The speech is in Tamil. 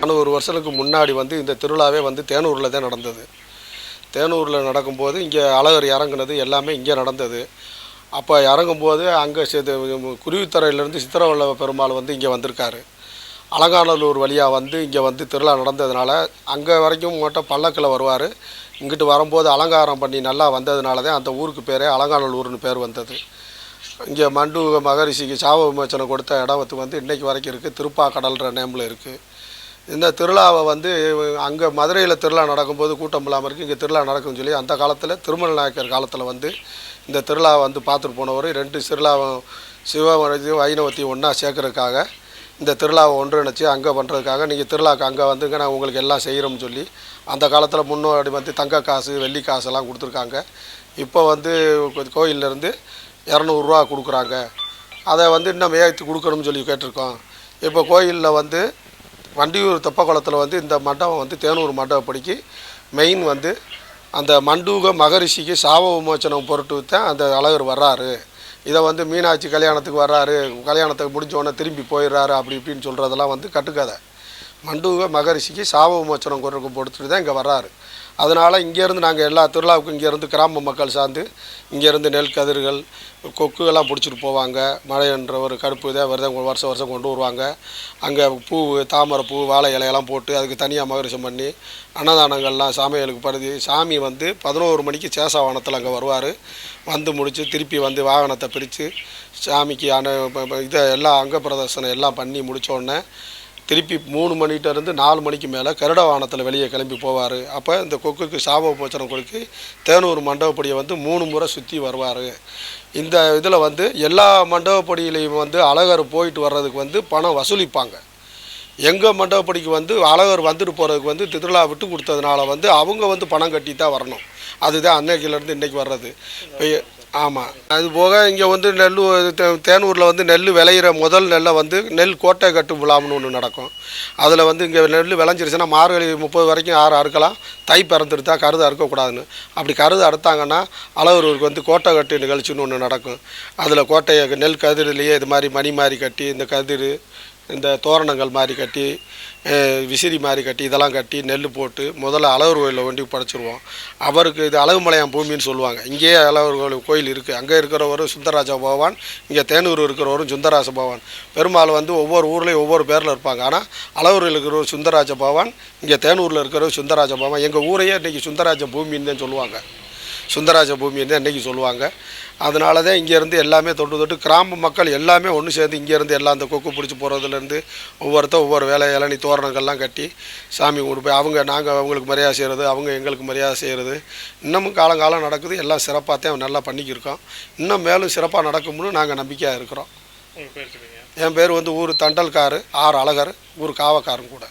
100 வருஷத்துக்கு முன்னாடி வந்து இந்த திருவிழாவே வந்து தேனூரில் தான் நடந்தது. தேனூரில் நடக்கும்போது இங்கே அழகர் இறங்குனது எல்லாமே இங்கே நடந்தது. அப்போ இறங்கும்போது அங்கே குருவித்துறையிலேருந்து சித்திரவல்ல பெருமாள் வந்து இங்கே வந்திருக்காரு. அலங்காநல்லூர் வழியாக வந்து இங்கே வந்து திருவிழா நடந்ததுனால அங்கே வரைக்கும் மட்டும் பல்லக்கில் வருவார். இங்கிட்டு வரும்போது அலங்காரம் பண்ணி நல்லா வந்ததுனால தான் அந்த ஊருக்கு பேரே அலங்காநல்லூர்னு பேர் வந்தது. இங்கே மண்டூக மகரிஷிக்கு சாப விமோச்சனம் கொடுத்த இடம் வந்து இன்றைக்கு வரைக்கும் இருக்குது. திருப்பாக்கடல்ன்ற நேமில் இருக்குது. இந்த திருவிழாவை வந்து அங்கே மதுரையில் திருவிழா நடக்கும்போது கூட்டம் இல்லாமல் இருக்குது. இங்கே திருவிழா நடக்கும்னு சொல்லி அந்த காலத்தில் திருமல நாயக்கர் காலத்தில் வந்து இந்த திருவிழாவை வந்து பார்த்துட்டு போனவர் 2 திருவிழாவும் சிவனையும் வைணவத்தையும் ஒன்றா சேர்க்கறதுக்காக இந்த திருவிழாவை ஒன்றிணைச்சி அங்கே பண்ணுறதுக்காக நீங்கள் திருவிழாவுக்கு அங்கே வந்துங்க நான் உங்களுக்கு எல்லாம் செய்கிறோம்னு சொல்லி அந்த காலத்தில் முன்னோடி வந்து தங்க காசு வெள்ளி காசெல்லாம் கொடுத்துருக்காங்க. இப்போ வந்து கோயிலேருந்து 200 ரூபா கொடுக்குறாங்க. அதை வந்து இன்னும் ஏற்றி கொடுக்கணும்னு சொல்லி கேட்டிருக்கோம். இப்போ கோயிலில் வந்து வண்டியூர் தெப்பக்குளத்தில் வந்து இந்த மண்டபம் வந்து தேனூர் மண்டபப்படிக்கு மெயின் வந்து அந்த மண்டூக மகரிஷிக்கு சாப விமோச்சனம் பொருட்டு தான் அந்த அழகர் வர்றாரு. இதை வந்து மீனாட்சி கல்யாணத்துக்கு வர்றாரு, கல்யாணத்துக்கு முடிஞ்சோடனே திரும்பி போயிடுறாரு அப்படி இப்படின்னு சொல்கிறதெல்லாம் வந்து கட்டுக்கதை. மண்டூக மகரிஷிக்கு சாப விமோச்சனம் பொறுத்துட்டு தான் இங்கே வர்றாரு. அதனால் இங்கேருந்து நாங்கள் எல்லா திருவிழாவுக்கும் இங்கேருந்து கிராம மக்கள் சார்ந்து இங்கேருந்து நெல் கதிர்கள் கொக்குகள்லாம் பிடிச்சிட்டு போவாங்க. மழைன்ற ஒரு கடுப்பு இதை வருஷம் வருஷம் கொண்டு வருவாங்க. அங்கே பூ தாமரை பூ வாழை இலையெல்லாம் போட்டு அதுக்கு தனியாக மகரிஷம் பண்ணி அன்னதானங்கள்லாம் சாமிகளுக்கு படுதி சாமி வந்து 11 மணிக்கு சேஷவாகனத்தில் அங்கே வருவார். வந்து முடித்து திருப்பி வந்து வாகனத்தை பிரித்து சாமிக்கு இதை எல்லாம் அங்க பிரதர்சனம் எல்லாம் பண்ணி முடித்தோடனே திருப்பி 3 மணிகிட்டேருந்து 4 மணிக்கு மேலே கருட வாகனத்தில் வெளியே கிளம்பி போவார். அப்போ இந்த கொக்குக்கு சாப விமோச்சனம் கொடுத்து தேனூர் மண்டபப்படியை வந்து 3 முறை சுற்றி வருவார். இந்த இதில் வந்து எல்லா மண்டபப்படியிலையும் வந்து அழகர் போயிட்டு வர்றதுக்கு வந்து பணம் வசூலிப்பாங்க. எங்கள் மண்டபப்படிக்கு வந்து அழகர் வந்துட்டு போகிறதுக்கு வந்து திருவிழா விட்டு கொடுத்ததுனால வந்து அவங்க வந்து பணம் கட்டி தான் வரணும். அதுதான் அன்னைக்கிலேருந்து இன்றைக்கி வர்றது. இப்போ ஆமாம், அது போக இங்கே வந்து தேனூரில் வந்து நெல் விளையிற முதல் நெல்லை வந்து நெல் கோட்டை கட்டு விழாம்னு ஒன்று நடக்கும். அதில் வந்து இங்கே நெல் விளைஞ்சிருச்சுன்னா மார்கழி 30 வரைக்கும் அறுக்கலாம். தை பிறந்துருத்தா கருது அறுக்கக்கூடாதுன்னு. அப்படி கருது அறுத்தாங்கன்னா அழகருக்கு வந்து கோட்டை கட்டு நிகழ்ச்சின்னு ஒன்று நடக்கும். அதில் கோட்டையை நெல் கதிரிலேயே இது மாதிரி மணி மாதிரி கட்டி இந்த கதிர் இந்த தோரணங்கள் மாதிரி கட்டி விசிறி மாதிரி கட்டி இதெல்லாம் கட்டி நெல் போட்டு முதல்ல அழகர் கோயிலில் ஒண்டி படைச்சிருவோம். அவருக்கு இது அழகுமலையான் பூமின்னு சொல்லுவாங்க. இங்கேயே அழகர் கோயில் இருக்குது. அங்கே இருக்கிறவரும் சுந்தரராஜ பகவான், இங்கே தேனூர் இருக்கிறவரும் சுந்தரராஜ பகவான். பெருமாள் வந்து ஒவ்வொரு ஊர்லேயும் ஒவ்வொரு பேரில் இருப்பாங்க. ஆனால் அழகூரில் இருக்கிறவர் சுந்தரராஜ பகவான், இங்கே தேனூரில் இருக்கிறவர் சுந்தரராஜ பகவான். எங்கள் ஊரையே இன்றைக்கி சுந்தரராஜ பூமின்னு தான் சொல்லுவாங்க. சுந்தரராஜ பூமின்னு தான் இன்றைக்கி சொல்லுவாங்க. அதனால தான் இங்கேருந்து எல்லாமே தொட்டு கிராம மக்கள் எல்லாமே ஒன்று சேர்ந்து இங்கேருந்து எல்லாம் அந்த கொக்கு பிடிச்சி போகிறதுலேருந்து ஒவ்வொரு வேலை இளநி தோரணங்கள்லாம் கட்டி சாமி கொண்டு போய் நாங்கள் அவங்களுக்கு மரியாதை செய்கிறது, அவங்க எங்களுக்கு மரியாதை செய்கிறது இன்னமும் காலங்காலம் நடக்குது. எல்லாம் சிறப்பாக தான் நல்லா பண்ணிக்கிருக்கோம். இன்னும் மேலும் சிறப்பாக நடக்கும்னு நாங்கள் நம்பிக்கையாக இருக்கிறோம். என் பேர் வந்து ஊர் தண்டல்காரு, ஆர் அழகர், ஊர் காவக்காரன் கூட.